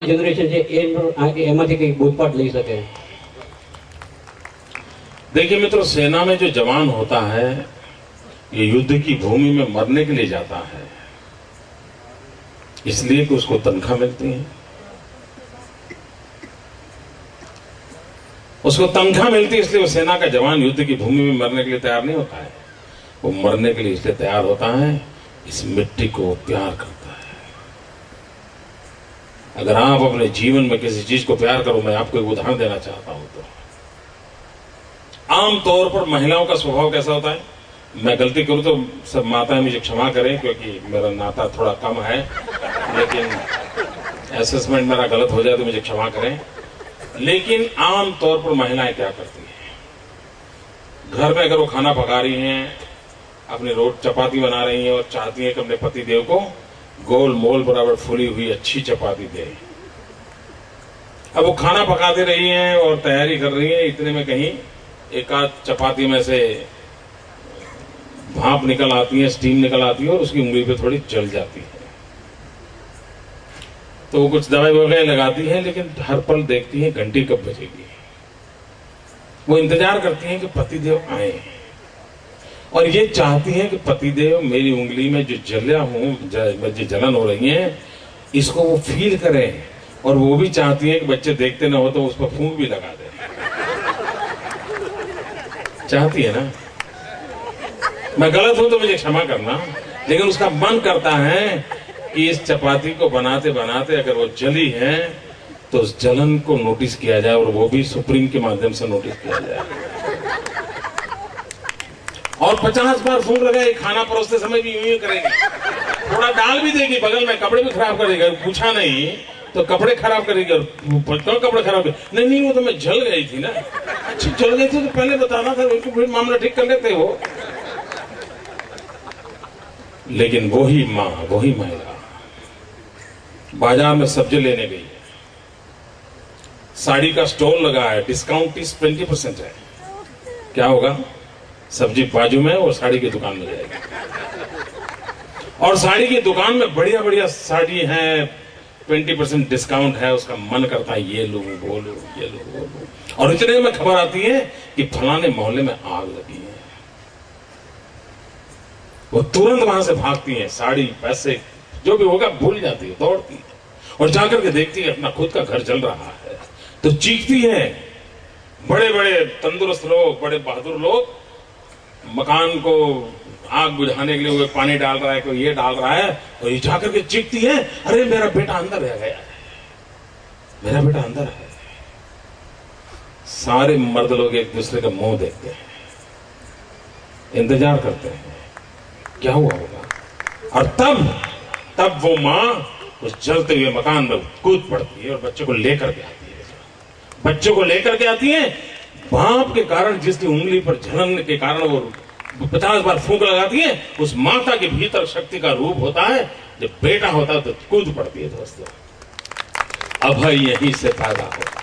Generation છે એમાંથી કંઈક બોધપાઠ લઈ શકે? देखिए मित्रों, सेना में जो जवान होता है ये युद्ध की भूमि में मरने के लिए जाता है, इसलिए कि उसको तनख्वाह मिलती है। उसको तनख्वाह मिलती है इसलिए वो सेना का जवान युद्ध की भूमि में मरने के लिए तैयार नहीं होता है। वो मरने के लिए इसलिए तैयार होता है, इस मिट्टी को प्यार करता है। अगर आप अपने जीवन में किसी चीज को प्यार करो, मैं आपको एक उदाहरण देना चाहता हूं। तो आमतौर पर महिलाओं का स्वभाव कैसा होता है, मैं गलती करूं तो सब माताएं मुझे क्षमा करें, क्योंकि मेरा नाता थोड़ा कम है, लेकिन असेसमेंट मेरा गलत हो जाए तो मुझे क्षमा करें। लेकिन आमतौर पर महिलाएं क्या करती हैं, घर में अगर वो खाना पका रही हैं, अपनी चपाती बना रही हैं और चाहती हैं कि अपने पति देव को गोल मोल बराबर फूली हुई अच्छी चपाती दे। अब वो खाना पकाते रही हैं और तैयारी कर रही हैं, इतने में कहीं एक आध चपाती में से भाप निकल आती है, स्टीम निकल आती है और उसकी उंगली पे थोड़ी जल जाती है। तो वो कुछ दवाई वगैरह लगाती है, लेकिन हर पल देखती है घंटी कब बजेगी। वो इंतजार करती हैं कि पतिदेव आए और ये चाहती हैं कि पतिदेव मेरी उंगली में जो जो जलन हो रही है इसको वो फील करें, और वो भी चाहती हैं कि बच्चे देखते ना हो तो उस पर फूंक भी लगा दे। चाहती है ना? मैं गलत हूं तो मुझे क्षमा करना, लेकिन उसका मन करता है कि इस चपाती को बनाते बनाते अगर वो जली है तो उस जलन को नोटिस किया जाए, और वो भी सुप्रीम के माध्यम से नोटिस किया जाए। और 50 बार फूंक लगाए, खाना परोसते समय भी यूं ही करेगी, थोड़ा डाल भी देगी बगल में, कपड़े भी खराब करेगी। पूछा नहीं तो कपड़े खराब करेगी। और क्यों कपड़े खराब? नहीं वो तो मैं जल गई थी ना। अच्छा जल गई थी तो पहले बताना था, उनको फिर मामला ठीक कर लेते हो। लेकिन वही माँ, वही महिला बाजार में सब्जी लेने गई है, साड़ी का स्टॉल लगा है, डिस्काउंट 20% है। क्या होगा? सब्जी बाजू में और साड़ी की दुकान में जाएगी, और साड़ी की दुकान में बढ़िया बढ़िया साड़ी है, 20% डिस्काउंट है। उसका मन करता है ये लो वो लो, ये लो वो लो, और इतने में खबर आती है कि फलाने मोहल्ले में आग लगी है। वो तुरंत वहां से भागती है, साड़ी पैसे जो भी होगा भूल जाती है, दौड़ती है और जाकर के देखती है अपना खुद का घर जल रहा है, तो चीखती है। बड़े बड़े तंदुरुस्त लोग, बड़े बहादुर लोग मकान को आग बुझाने के लिए वो पानी डाल रहा है, कोई ये डाल रहा है, और ये जाकर के चीखती है, अरे मेरा बेटा अंदर रह गया है, मेरा बेटा अंदर है। सारे मर्द लोग एक दूसरे का मुंह देखते हैं, इंतजार करते हैं क्या हुआ होगा, और तब वो माँ उस जलते हुए मकान में कूद पड़ती है और बच्चे को लेकर के आती है। बच्चे को लेकर के आती है, भाप के कारण जिसकी उंगली पर जलन के कारण वो 50 बार फूंक लगाती है, उस माता के भीतर शक्ति का रूप होता है। जब बेटा होता है तो कूद पड़ती है। दोस्तों, अभय यहीं से पैदा होता है,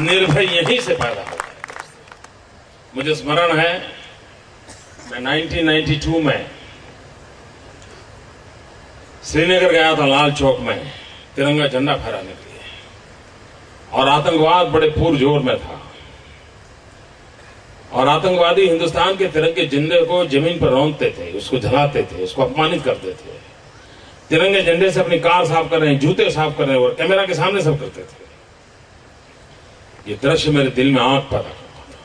निर्भय यहीं से पैदा होता है। मुझे स्मरण है, मैं 1992 में श्रीनगर गया था, लाल चौक में तिरंगा झंडा फहराने के लिए, और आतंकवाद बड़े पुरजोर में था, और आतंकवादी हिंदुस्तान के तिरंगे झंडे को जमीन पर रौंदते थे, उसको जलाते थे, उसको अपमानित करते थे। तिरंगे झंडे से अपनी कार साफ कर रहे हैं, जूते साफ कर रहे हैं, और कैमरा के सामने सब करते थे। ये दृश्य मेरे दिल में आग पैदा करता था।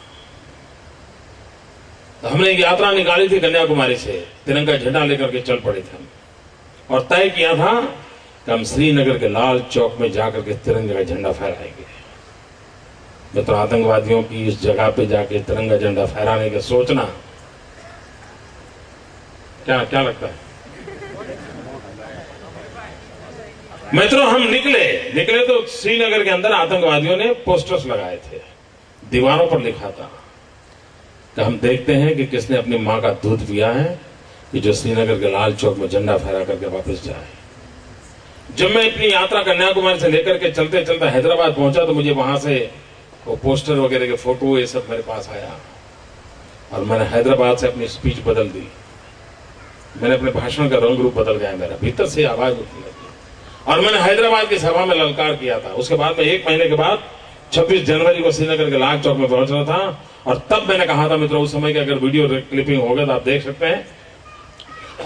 तो हमने एक यात्रा निकाली थी कन्याकुमारी से, तिरंगा झंडा लेकर के चल पड़े थे हम, और तय किया था कि हम श्रीनगर के लाल चौक में जाकर के तिरंगे का झंडा फहराएंगे। मित्र, आतंकवादियों की इस जगह पे जाके तिरंगा झंडा फहराने का सोचना क्या लगता है? मित्रों, हम निकले तो श्रीनगर के अंदर आतंकवादियों ने पोस्टर्स लगाए थे, दीवारों पर लिखा था कि हम देखते हैं कि किसने अपनी मां का दूध पिया है, कि जो श्रीनगर के लाल चौक में झंडा फहरा करके वापस जाए। जब मैं अपनी यात्रा कन्याकुमारी से लेकर के चलते चलते हैदराबाद पहुंचा तो मुझे वहां से वो पोस्टर वगैरह के फोटो ये सब मेरे पास आया, और मैंने हैदराबाद से अपनी स्पीच बदल दी। मैंने अपने भाषण का रंग रूप बदल गया, मेरा भीतर से आवाज उठने लगी। और मैंने हैदराबाद की सभा में ललकार किया था। उसके बाद में 1 महीने के बाद 26 जनवरी को श्रीनगर के लाल चौक में पहुंच रहा था। और तब मैंने कहा था मित्रों, उस समय की अगर वीडियो क्लिपिंग होगा तो आप देख सकते हैं।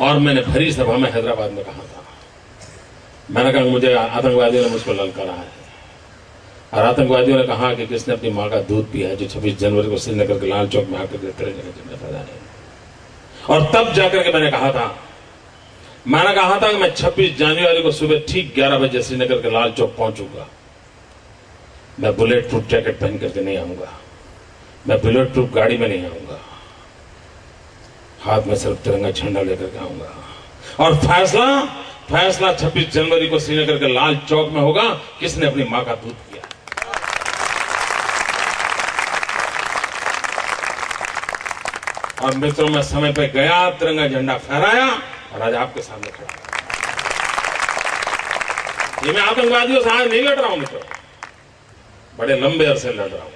और मैंने भरी सभा में हैदराबाद में कहा था, मैंने कहा मुझे आतंकवादियों ने मुझको ललकारा है। और आतंकवादियों ने कहा कि किसने अपनी मां का दूध पिया है जो 26 जनवरी को श्रीनगर के लाल चौक में आकर के तिरंगे का झंडा फहराए। और तब जाकर के मैंने कहा था कि मैं 26 जनवरी को सुबह ठीक 11 बजे श्रीनगर के लाल चौक पहुंचूंगा। मैं बुलेट प्रूफ जैकेट पहन करके नहीं आऊंगा, मैं बुलेट प्रूफ गाड़ी में नहीं आऊंगा, हाथ में सिर्फ तिरंगा झंडा लेकर के आऊंगा। और फैसला 26 जनवरी को श्रीनगर के लाल चौक में होगा, किसने अपनी मां का दूध पिया। और मित्रों, मैं समय पे गया, तिरंगा झंडा फहराया और आज आपके सामने खड़ा। ये मैं आतंकवादियों से आज नहीं लड़ रहा हूं मित्रों, बड़े लंबे अरसे लड़ रहा हूं।